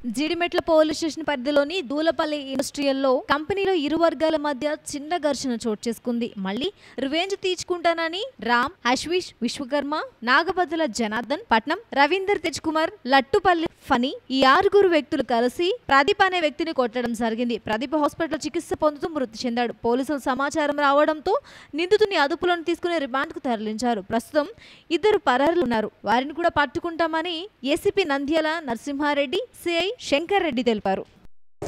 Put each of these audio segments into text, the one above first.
Jeedimetla police station పరిధిలోని దూలపల్లి ఇండస్ట్రియల్లో కంపెనీలో ఇరు వర్గాల మధ్య చిన్న ఘర్షణ చోటు చేసుకుంది. మళ్ళీ రివెంజ్ తీర్చుకుంటానని రామ్, అశ్విష్, విశ్వకర్మ, నాగబద్దల జనార్దన్, పట్నం రవీందర్ తేజ్ కుమార్, లట్టుపల్లి ఫనీ ఈ ఆరుగురు వ్యక్తులు కలిసి ప్రదీప్ అనే వ్యక్తిని కొట్టడం జరిగింది. ప్రదీప్ హాస్పిటల్ చికిత్స పొందుతూ మృతి చెందాడు. పోలీసులు సమాచారం రావడంతో నిందితుని అదుపులోకి తీసుకుని రిమాండ్కు తరలించారు. ప్రస్తుతం ఇద్దరు పరారులు ఉన్నారు. వారిని కూడా పట్టుకుంటామని ఏసీపీ నంద్యాల నరసింహారెడ్డి, సిఐ శంకర్ రెడ్డి తెలిపారు.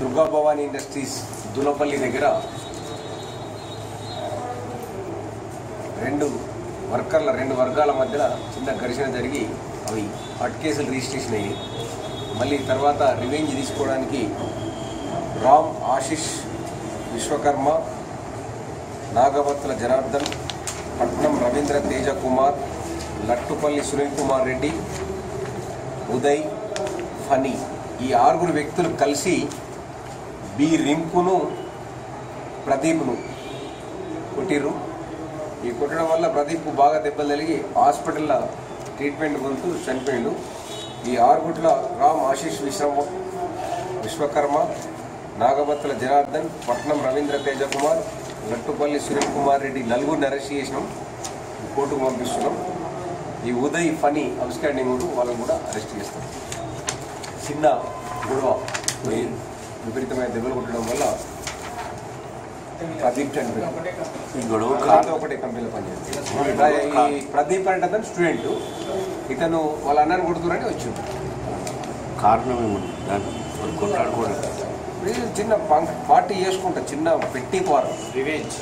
దుర్గా భవానీ ఇండస్ట్రీస్ దూలపల్లి దగ్గర రెండు వర్గాల మధ్య చిన్న ఘర్షణ జరిగి అవి హట్ కేసులు రిజిస్ట్రేషన్ అయ్యాయి. మళ్ళీ తర్వాత రివెంజ్ తీసుకోవడానికి రామ్, ఆశిష్, విశ్వకర్మ, నాగబత్తుల జనార్దన్, పట్నం రవీంద్ర తేజ కుమార్, లట్టుపల్లి సునీల్ కుమార్ రెడ్డి, ఉదయ్, ఫనీ ఈ ఆరుగురు వ్యక్తులు కలిసి బి రింకును, ప్రదీప్ను కొట్టిర్రు. ఈ కొట్టడం వల్ల ప్రదీప్కు బాగా దెబ్బలు తగిలి హాస్పిటల్లో ట్రీట్మెంట్ పొందుతూ చనిపోయిండు. ఈ ఆరుగుట్ల రామ్, ఆశిష్, విశ్వకర్మ, నాగబత్తుల జనార్దన్, పట్నం రవీంద్ర తేజ కుమార్, లట్టుపల్లి సునీల్ కుమార్ రెడ్డి నలుగురిని అరెస్ట్ చేసినాం, కోర్టుకు పంపిస్తున్నాం. ఈ ఉదయ్, ఫనీ అవుట్స్టాండింగ్ వాళ్ళని కూడా అరెస్ట్ చేస్తాం. చిన్న గొడవ విపరీతమైన దెబ్బలు కొట్టడం వల్ల ప్రదీప్ చనిపోయాడు. ఈ గొడవ ఒకటే కంపెనీలో పనిచేస్తాడు. ఈ ప్రదీప్ అంటే అతను స్టూడెంట్, ఇతను వాళ్ళ అన్నని కొడుతున్నారని వచ్చిండు. కారణం ఏమన్నా కొట్లాడుకోవడం, చిన్న పార్టీ చేసుకుంటా, చిన్న పెట్టి పార్టీ రివెంజ్.